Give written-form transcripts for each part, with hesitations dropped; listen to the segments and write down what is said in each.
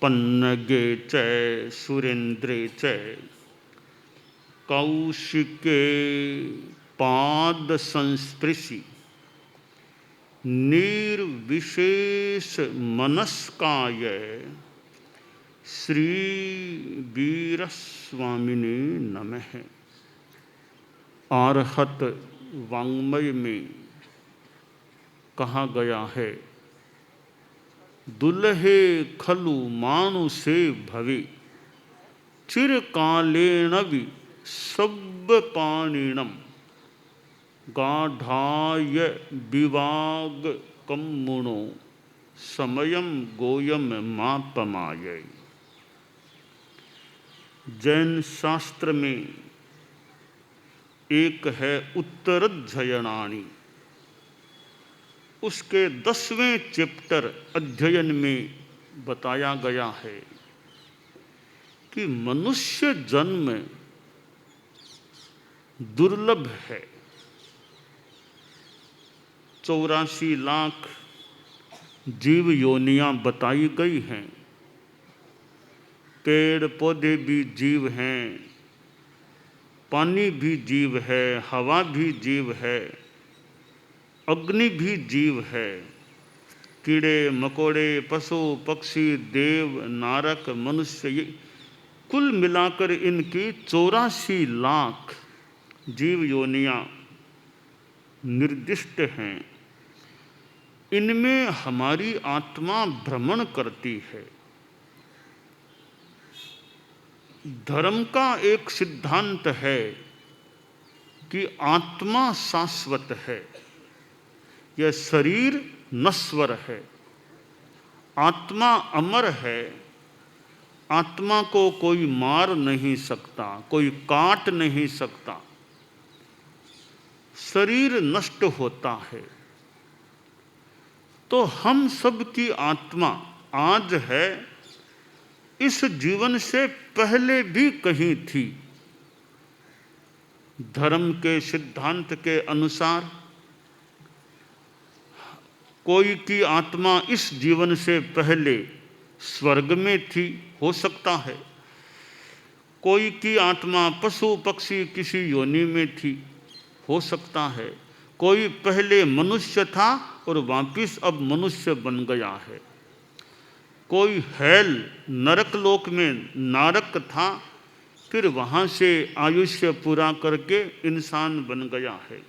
पन्नगे च सुरेन्द्रे च कौशिके पाद संस्पृशि निर्विशेष मनस्काय श्री वीरस्वामिने नमः। आर्हत वाङ्मय में कहा गया है, दुल्हे खलु मानुषे भवे चिरकालेणवि सब्बपाणिनम गाढ़ाय विवाग कम्मुणो समयम गोयम मापमाय। जैन शास्त्र में एक है उत्तरध्ययनानि, उसके 10वें चैप्टर अध्ययन में बताया गया है कि मनुष्य जन्म दुर्लभ है। 84 लाख जीव योनियां बताई गई हैं। पेड़ पौधे भी जीव हैं, पानी भी जीव है, हवा भी जीव है, अग्नि भी जीव है, कीड़े मकोड़े पशु पक्षी देव नारक मनुष्य, ये कुल मिलाकर इनकी 84 लाख जीव योनियां निर्दिष्ट हैं। इनमें हमारी आत्मा भ्रमण करती है। धर्म का एक सिद्धांत है कि आत्मा शाश्वत है, यह शरीर नश्वर है। आत्मा अमर है, आत्मा को कोई मार नहीं सकता, कोई काट नहीं सकता। शरीर नष्ट होता है। तो हम सब की आत्मा आज है, इस जीवन से पहले भी कहीं थी। धर्म के सिद्धांत के अनुसार कोई की आत्मा इस जीवन से पहले स्वर्ग में थी, हो सकता है। कोई की आत्मा पशु पक्षी किसी योनि में थी, हो सकता है। कोई पहले मनुष्य था और वापिस अब मनुष्य बन गया है। कोई हेल नरक लोक में नारक था, फिर वहाँ से आयुष्य पूरा करके इंसान बन गया है।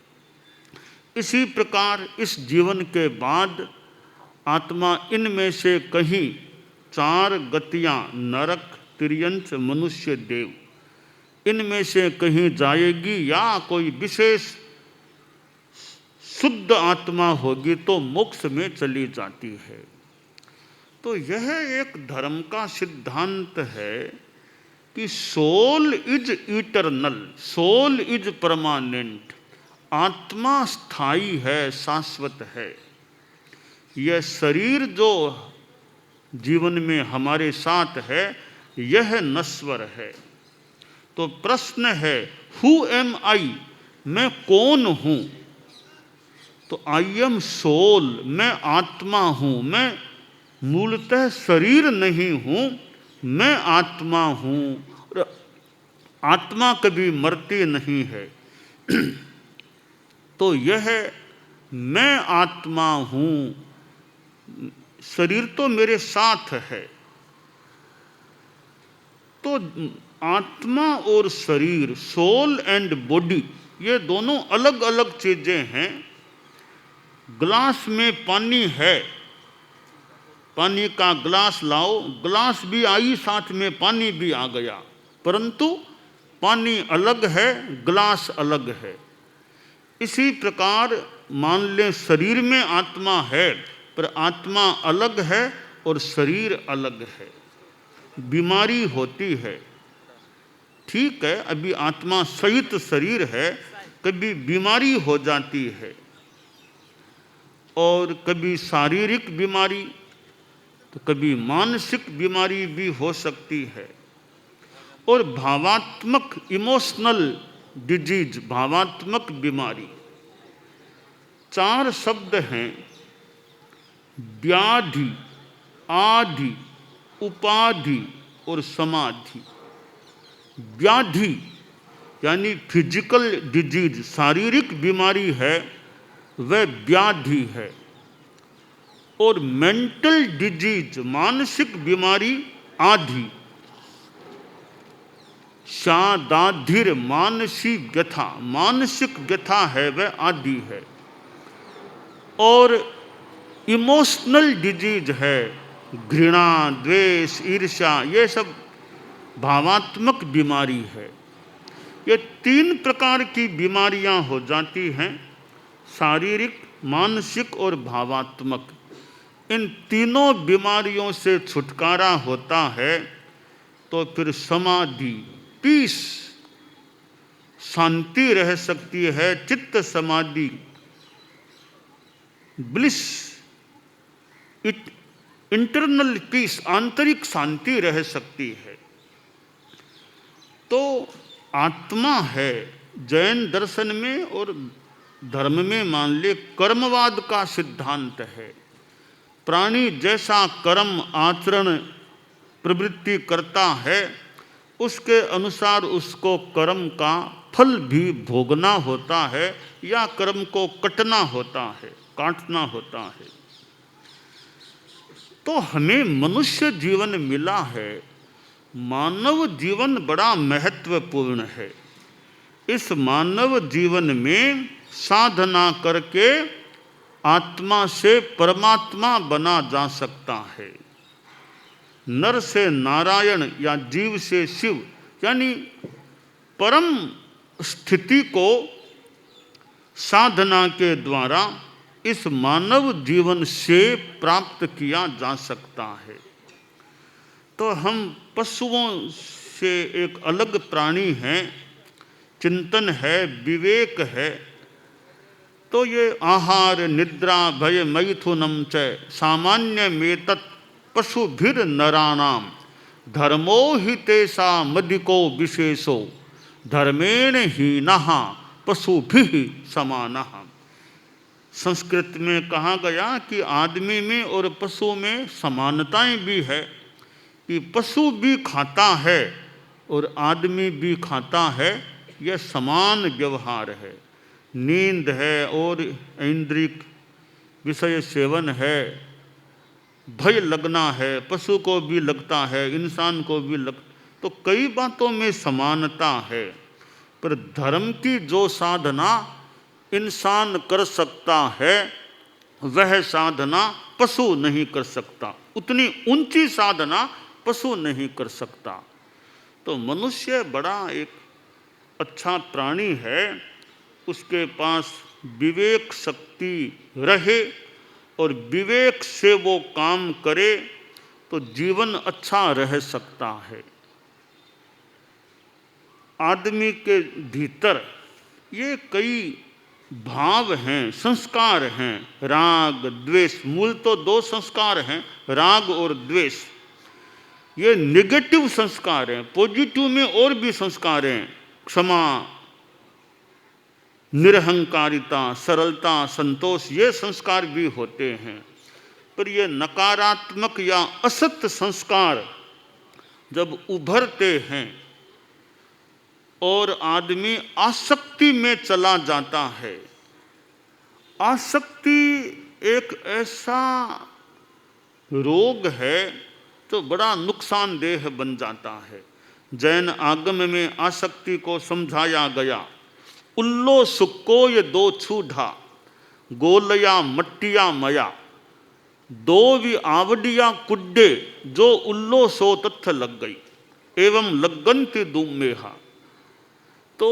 इसी प्रकार इस जीवन के बाद आत्मा इनमें से कहीं 4 गतियाँ नरक तिर्यंच मनुष्य देव, इनमें से कहीं जाएगी, या कोई विशेष शुद्ध आत्मा होगी तो मोक्ष में चली जाती है। तो यह एक धर्म का सिद्धांत है कि soul is eternal, soul is permanent. आत्मा स्थायी है, शाश्वत है। यह शरीर जो जीवन में हमारे साथ है, यह नश्वर है। तो प्रश्न है, हु एम आई, मैं कौन हूं? तो आई एम सोल, मैं आत्मा हूं। मैं मूलतः शरीर नहीं हूं, मैं आत्मा हूं। और आत्मा कभी मरती नहीं है। तो यह मैं आत्मा हूं, शरीर तो मेरे साथ है। तो आत्मा और शरीर, सोल एंड बॉडी, ये दोनों अलग अलग चीजें हैं। ग्लास में पानी है, पानी का ग्लास लाओ, ग्लास भी आई, साथ में पानी भी आ गया, परंतु पानी अलग है, ग्लास अलग है। इसी प्रकार मान लें शरीर में आत्मा है, पर आत्मा अलग है और शरीर अलग है। बीमारी होती है, ठीक है, अभी आत्मा सहित शरीर है, कभी बीमारी हो जाती है, और कभी शारीरिक बीमारी तो कभी मानसिक बीमारी भी हो सकती है। और भावात्मक इमोशनल डिजीज, भावात्मक बीमारी, 4 शब्द हैं, व्याधि, आधि, उपाधि और समाधि। व्याधि यानी फिजिकल डिजीज, शारीरिक बीमारी है, वह व्याधि है। और मेंटल डिजीज, मानसिक बीमारी, आधि। शादाधिर मानसिक व्यथा, मानसिक व्यथा है वह आदि है। और इमोशनल डिजीज है, घृणा, द्वेष, ईर्ष्या, ये सब भावात्मक बीमारी है। ये 3 प्रकार की बीमारियां हो जाती हैं, शारीरिक, मानसिक और भावात्मक। इन तीनों बीमारियों से छुटकारा होता है तो फिर समाधि, पीस, शांति रह सकती है, चित्त समाधि, ब्लिस, इंटरनल पीस, आंतरिक शांति रह सकती है। तो आत्मा है, जैन दर्शन में और धर्म में मान ले कर्मवाद का सिद्धांत है। प्राणी जैसा कर्म आचरण प्रवृत्ति करता है, उसके अनुसार उसको कर्म का फल भी भोगना होता है या कर्म को कटना होता है, काटना होता है। तो हमें मनुष्य जीवन मिला है, मानव जीवन बड़ा महत्वपूर्ण है। इस मानव जीवन में साधना करके आत्मा से परमात्मा बना जा सकता है। नर से नारायण या जीव से शिव, यानी परम स्थिति को साधना के द्वारा इस मानव जीवन से प्राप्त किया जा सकता है। तो हम पशुओं से एक अलग प्राणी हैं, चिंतन है, विवेक है। तो ये आहार, निद्रा, भय, मैथुनम च सामान्य में तत् पशुभिर नराणाम धर्मो हि तेषा मदिको विशेषो धर्मेण हीनः पशुभिः समानः। संस्कृत में कहा गया कि आदमी में और पशु में समानताएं भी है, कि पशु भी खाता है और आदमी भी खाता है, यह समान व्यवहार है। नींद है और इंद्रिय विषय सेवन है, भय लगना है, पशु को भी लगता है, इंसान को भी तो कई बातों में समानता है। पर धर्म की जो साधना इंसान कर सकता है, वह साधना पशु नहीं कर सकता, उतनी ऊंची साधना पशु नहीं कर सकता। तो मनुष्य बड़ा एक अच्छा प्राणी है, उसके पास विवेक शक्ति रहे और विवेक से वो काम करे तो जीवन अच्छा रह सकता है। आदमी के भीतर ये कई भाव हैं, संस्कार हैं, राग द्वेष। मूल तो 2 संस्कार हैं, राग और द्वेष। ये नेगेटिव संस्कार हैं। पॉजिटिव में और भी संस्कार हैं, क्षमा, निरहंकारिता, सरलता, संतोष, ये संस्कार भी होते हैं। पर ये नकारात्मक या असत संस्कार जब उभरते हैं और आदमी आसक्ति में चला जाता है, आसक्ति एक ऐसा रोग है तो बड़ा नुकसानदेह बन जाता है। जैन आगम में आसक्ति को समझाया गया, उल्लो सुक्को ये 2 छूढ़ा, गोलया मट्टिया मया, 2 भी आवडिया कुड्डे, जो उल्लो सो तत्थ लग गई, एवं लगनति दूम मेहा। तो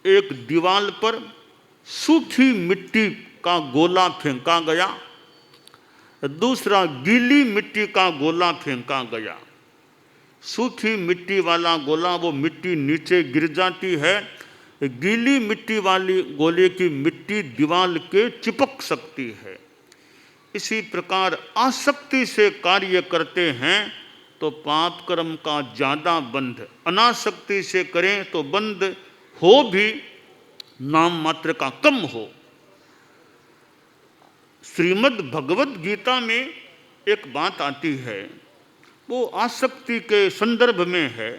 एक दीवाल पर सूखी मिट्टी का गोला फेंका गया, दूसरा गीली मिट्टी का गोला फेंका गया। सूखी मिट्टी वाला गोला, वो मिट्टी नीचे गिर जाती है, गीली मिट्टी वाली गोले की मिट्टी दीवाल के चिपक सकती है। इसी प्रकार आसक्ति से कार्य करते हैं तो पाप कर्म का ज़्यादा बंध, अनासक्ति से करें तो बंध हो भी नाम मात्र का कम हो। श्रीमद् भगवत गीता में एक बात आती है, वो आसक्ति के संदर्भ में है।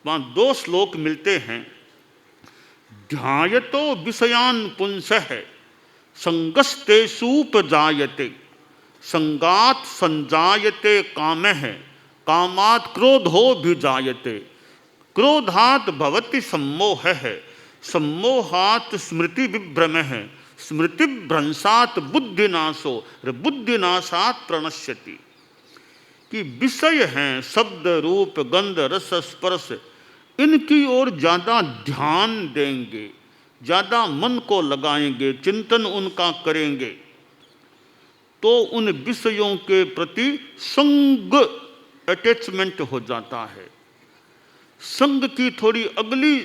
वहाँ 2 श्लोक मिलते हैं। ध्यायतो विषयान पुंसः संगस्तेषूपजायते संगात संजायते कामः कामात् क्रोधो भिजायते क्रोधात् भवति सम्मोहः सम्मोहात् स्मृति विभ्रमः स्मृति भ्रंशात् बुद्धिनाशो बुद्धिनाशात् प्रणश्यति। कि विषय हैं शब्द रूप गंध रस स्पर्श, इनकी ओर ज़्यादा ध्यान देंगे, ज़्यादा मन को लगाएंगे, चिंतन उनका करेंगे, तो उन विषयों के प्रति संग अटैचमेंट हो जाता है। संग की थोड़ी अगली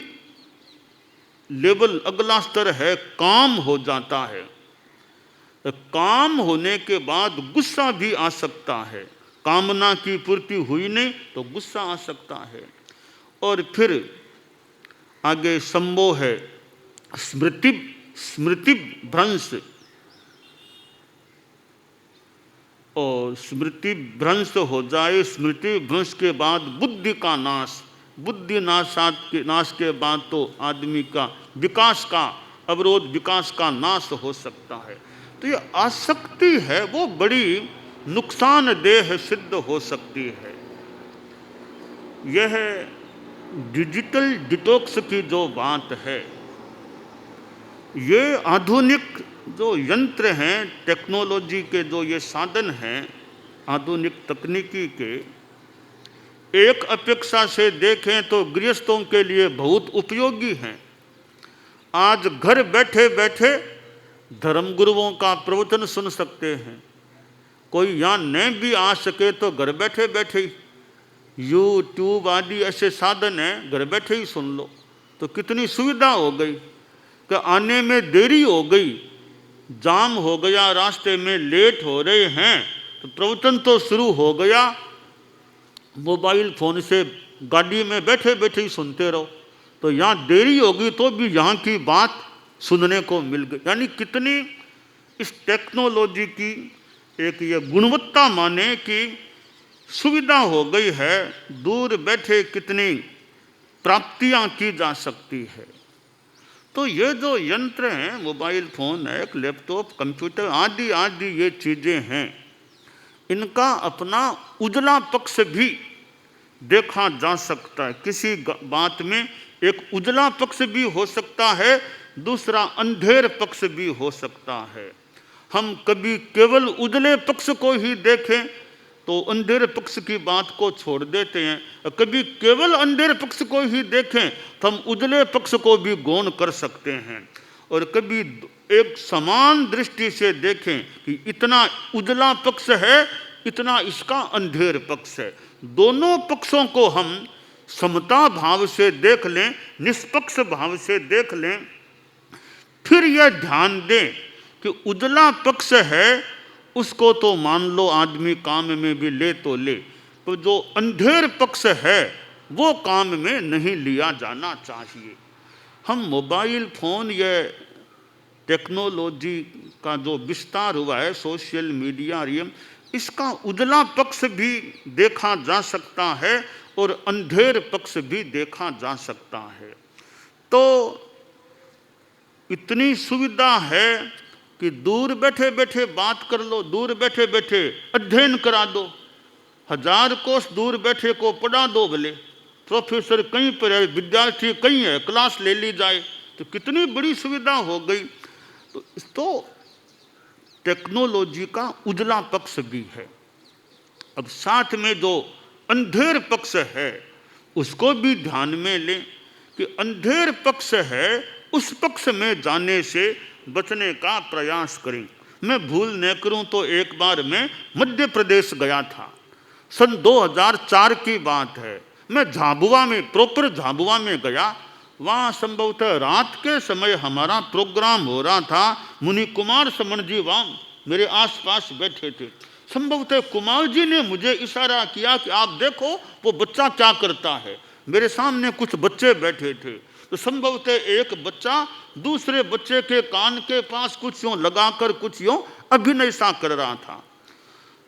लेवल, अगला स्तर है काम हो जाता है। काम होने के बाद गुस्सा भी आ सकता है। कामना की पूर्ति हुई नहीं तो गुस्सा आ सकता है। और फिर आगे सम्मोह है, स्मृति भ्रंश, और स्मृति भ्रंश हो जाए, स्मृति भ्रंश के बाद बुद्धि का नाश, बुद्धि नाश के बाद तो आदमी का विकास का अवरोध, विकास का नाश हो सकता है। तो ये आसक्ति है वो बड़ी नुकसानदेह सिद्ध हो सकती है। यह डिजिटल डिटॉक्स की जो बात है, ये आधुनिक जो यंत्र हैं, टेक्नोलॉजी के जो ये साधन हैं, आधुनिक तकनीकी के, एक अपेक्षा से देखें तो गृहस्थों के लिए बहुत उपयोगी हैं। आज घर बैठे बैठे धर्मगुरुओं का प्रवचन सुन सकते हैं। कोई यहाँ नहीं भी आ सके तो घर बैठे बैठे ही यूट्यूब आदि ऐसे साधन हैं, घर बैठे ही सुन लो। तो कितनी सुविधा हो गई कि आने में देरी हो गई, जाम हो गया, रास्ते में लेट हो रहे हैं, तो प्रवचन तो शुरू हो गया, मोबाइल फ़ोन से गाड़ी में बैठे बैठे ही सुनते रहो। तो यहाँ देरी होगी तो भी यहाँ की बात सुनने को मिल गई। यानी कितनी इस टेक्नोलॉजी की एक ये गुणवत्ता माने कि सुविधा हो गई है, दूर बैठे कितनी प्राप्तियाँ की जा सकती है। तो ये जो यंत्र हैं, मोबाइल फ़ोन है, एक लैपटॉप, कंप्यूटर आदि आदि ये चीज़ें हैं, इनका अपना उजला पक्ष भी देखा जा सकता है। किसी बात में एक उजला पक्ष भी हो सकता है, दूसरा अंधेर पक्ष भी हो सकता है। हम कभी केवल उजले पक्ष को ही देखें तो अंधेर पक्ष की बात को छोड़ देते हैं, और कभी केवल अंधेर पक्ष को ही देखें तो हम उजले पक्ष को भी गौण कर सकते हैं। और कभी एक समान दृष्टि से देखें कि इतना उजला पक्ष है, इतना इसका अंधेर पक्ष है। दोनों पक्षों को हम समता भाव से देख लें, निष्पक्ष भाव से देख लें, फिर यह ध्यान दें कि उजला पक्ष है उसको तो मान लो आदमी काम में भी ले तो ले, तो जो अंधेर पक्ष है वो काम में नहीं लिया जाना चाहिए। हम मोबाइल फ़ोन, ये टेक्नोलॉजी का जो विस्तार हुआ है, सोशल मीडिया, इसका उजला पक्ष भी देखा जा सकता है और अंधेर पक्ष भी देखा जा सकता है। तो इतनी सुविधा है कि दूर बैठे बैठे बात कर लो, दूर बैठे बैठे अध्ययन करा दो, 1000 कोस दूर बैठे को पढ़ा दो, भले प्रोफेसर कहीं पर है, विद्यार्थी कहीं है, क्लास ले ली जाए, तो कितनी बड़ी सुविधा हो गई। तो टेक्नोलॉजी का उजला पक्ष भी है। अब साथ में जो अंधेर पक्ष है उसको भी ध्यान में लें कि अंधेर पक्ष है, उस पक्ष में जाने से बचने का प्रयास करें। मैं भूल न करूं तो एक बार मैं मध्य प्रदेश गया था, सन 2004 की बात है। मैं झाबुआ में, प्रॉपर झाबुआ में गया। वहाँ संभवतः रात के समय हमारा प्रोग्राम हो रहा था। मुनि कुमार समण जी वहाँ मेरे आसपास बैठे थे। संभवतः कुमार जी ने मुझे इशारा किया कि आप देखो वो बच्चा क्या करता है। मेरे सामने कुछ बच्चे बैठे थे, तो संभवतः एक बच्चा दूसरे बच्चे के कान के पास कुछ यूँ लगाकर कुछ यूँ अभिनय सा कर रहा था।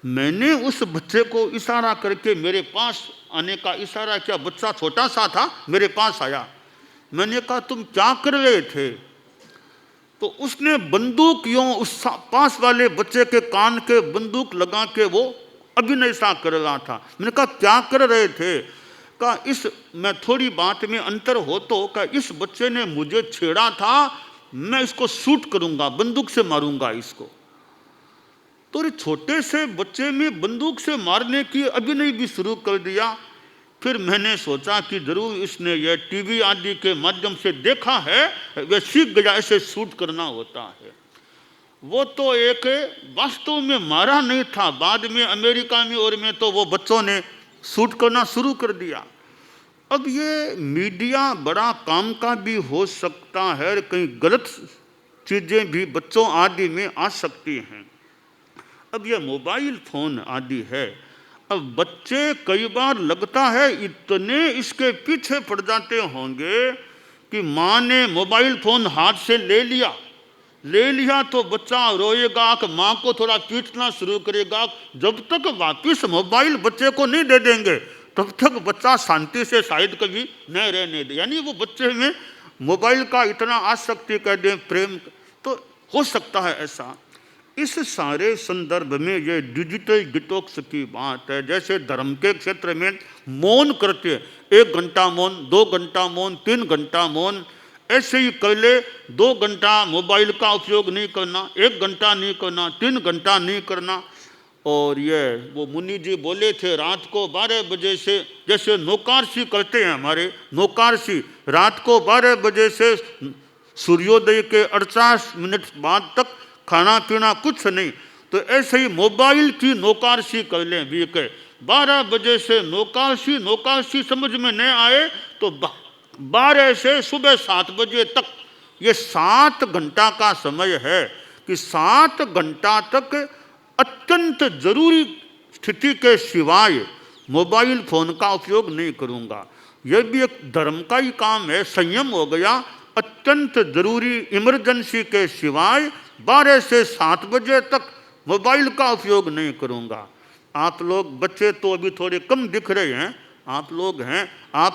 मैंने उस बच्चे को इशारा करके मेरे पास आने का इशारा किया। बच्चा छोटा सा था, मेरे पास आया। मैंने कहा तुम क्या कर रहे थे? तो उसने बंदूक यूं उस पास वाले बच्चे के कान के बंदूक लगा के वो अभिनय सा कर रहा था। मैंने कहा क्या कर रहे थे? कहा इस मैं थोड़ी बात में अंतर हो तो कहा इस बच्चे ने मुझे छेड़ा था, मैं इसको शूट करूंगा, बंदूक से मारूंगा इसको। तो छोटे से बच्चे में बंदूक से मारने की अभिनय भी शुरू कर दिया। फिर मैंने सोचा कि जरूर इसने यह टीवी आदि के माध्यम से देखा है, वह सीख गया ऐसे शूट करना होता है। वो तो एक वास्तव में मारा नहीं था, बाद में अमेरिका में और में तो वो बच्चों ने शूट करना शुरू कर दिया। अब ये मीडिया बड़ा काम का भी हो सकता है, कहीं गलत चीज़ें भी बच्चों आदि में आ सकती हैं। अब ये मोबाइल फ़ोन आदि है, अब बच्चे कई बार लगता है इतने इसके पीछे पड़ जाते होंगे कि माँ ने मोबाइल फ़ोन हाथ से ले लिया तो बच्चा रोएगा कि माँ को थोड़ा पीटना शुरू करेगा। जब तक वापस मोबाइल बच्चे को नहीं दे देंगे तब तक बच्चा शांति से शायद कभी न रहने दे। यानी वो बच्चे में मोबाइल का इतना आसक्ति कर दें, प्रेम, तो हो सकता है ऐसा। इस सारे संदर्भ में ये डिजिटल डिटॉक्स की बात है। जैसे धर्म के क्षेत्र में मौन करते, 1 घंटा मौन, 2 घंटा मौन, 3 घंटा मौन, ऐसे ही कर ले। 2 घंटा मोबाइल का उपयोग नहीं करना, 1 घंटा नहीं करना, 3 घंटा नहीं करना। और ये वो मुनि जी बोले थे रात को 12 बजे से, जैसे नौकारसी करते हैं हमारे नौकारसी, रात को 12 बजे से सूर्योदय के 48 मिनट बाद तक खाना पीना कुछ नहीं। तो ऐसे ही मोबाइल की नौकारसी कर लें। भी के 12 बजे से नौकारसी समझ में नहीं आए तो 12 से सुबह 7 बजे तक, ये 7 घंटा का समय है कि 7 घंटा तक अत्यंत जरूरी स्थिति के सिवाय मोबाइल फ़ोन का उपयोग नहीं करूँगा। यह भी एक धर्म का ही काम है, संयम हो गया। अत्यंत जरूरी इमरजेंसी के सिवाय 12 से 7 बजे तक मोबाइल का उपयोग नहीं करूँगा। आप लोग बच्चे तो अभी थोड़े कम दिख रहे हैं, आप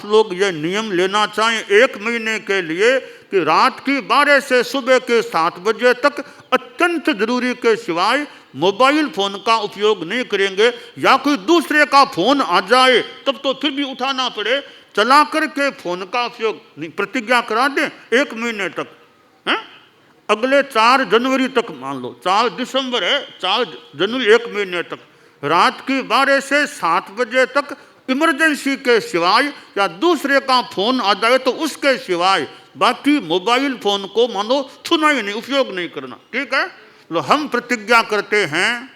लोग ये नियम लेना चाहें 1 महीने के लिए कि रात की 12 से सुबह के 7 बजे तक अत्यंत जरूरी के सिवाय मोबाइल फ़ोन का उपयोग नहीं करेंगे। या कोई दूसरे का फ़ोन आ जाए तब तो फिर भी उठाना पड़े, चला करके फ़ोन का उपयोग नहीं। प्रतिज्ञा करा दें 1 महीने तक, हैं? अगले 4 जनवरी तक, मान लो 4 दिसंबर है, 4 जनवरी 1 महीने तक रात की 12 से 7 बजे तक इमरजेंसी के सिवाय या दूसरे का फ़ोन आ जाए तो उसके सिवाय बाकी मोबाइल फ़ोन को मानो छूना ही नहीं, उपयोग नहीं करना। ठीक है, तो हम प्रतिज्ञा करते हैं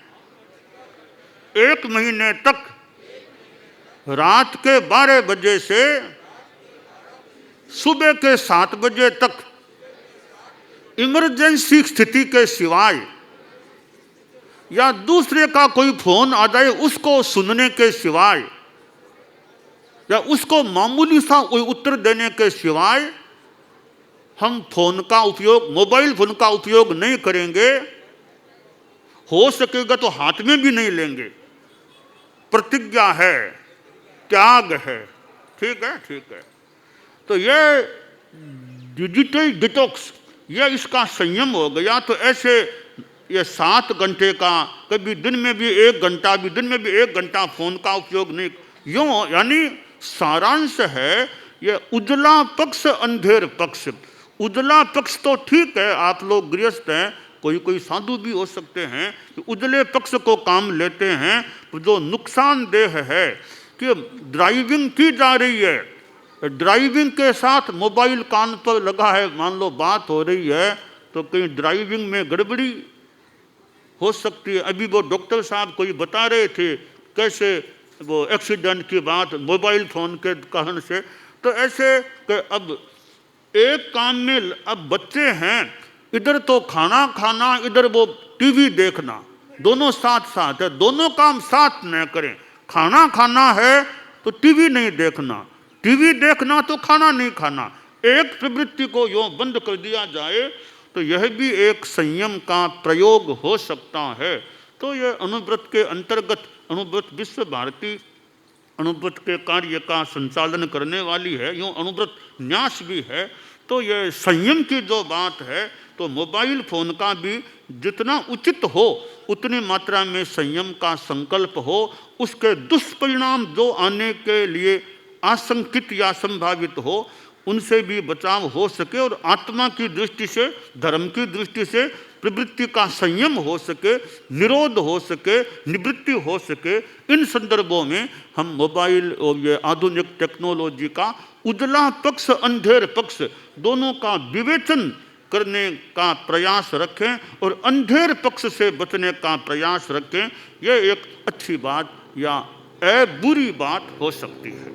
1 महीने तक रात के 12 बजे से सुबह के 7 बजे तक इमरजेंसी स्थिति के सिवाय या दूसरे का कोई फ़ोन आ जाए उसको सुनने के सिवाय या उसको मामूली सा कोई उत्तर देने के सिवाय हम फ़ोन का उपयोग, मोबाइल फ़ोन का उपयोग नहीं करेंगे। हो सकेगा तो हाथ में भी नहीं लेंगे। प्रतिज्ञा है, त्याग है। ठीक है। तो ये डिजिटल डिटॉक्स, ये इसका संयम हो गया। तो ऐसे ये 7 घंटे का, कभी दिन में भी 1 घंटा, भी दिन में भी 1 घंटा फ़ोन का उपयोग नहीं, यूँ यानी सारांश है ये उजला पक्ष अंधेर पक्ष। उजला पक्ष तो ठीक है, आप लोग गृहस्थ हैं, कोई साधु भी हो सकते हैं कि उजले पक्ष को काम लेते हैं। जो नुकसानदेह है कि ड्राइविंग की जा रही है, ड्राइविंग के साथ मोबाइल कान पर लगा है, मान लो बात हो रही है तो कहीं ड्राइविंग में गड़बड़ी हो सकती है। अभी वो डॉक्टर साहब कोई बता रहे थे कैसे वो एक्सीडेंट की बात मोबाइल फ़ोन के कारण से। तो ऐसे कि अब एक काम में अब बच्चे हैं, इधर तो खाना खाना, इधर वो टीवी देखना, दोनों साथ है। दोनों काम साथ न करें। खाना खाना है तो टीवी नहीं देखना, टीवी देखना तो खाना नहीं खाना। एक प्रवृत्ति को यूँ बंद कर दिया जाए तो यह भी एक संयम का प्रयोग हो सकता है। तो यह अनुव्रत के अंतर्गत अनुव्रत विश्व भारती अनुव्रत के कार्य का संचालन करने वाली है, यूँ अनुव्रत न्यास भी है। तो यह संयम की जो बात है, तो मोबाइल फ़ोन का भी जितना उचित हो उतनी मात्रा में संयम का संकल्प हो, उसके दुष्परिणाम जो आने के लिए आशंकित या संभावित हो उनसे भी बचाव हो सके, और आत्मा की दृष्टि से, धर्म की दृष्टि से प्रवृत्ति का संयम हो सके, निरोध हो सके, निवृत्ति हो सके। इन संदर्भों में हम मोबाइल और ये आधुनिक टेक्नोलॉजी का उजला पक्ष अंधेर पक्ष दोनों का विवेचन करने का प्रयास रखें और अंधेर पक्ष से बचने का प्रयास रखें। यह एक अच्छी बात या बुरी बात हो सकती है।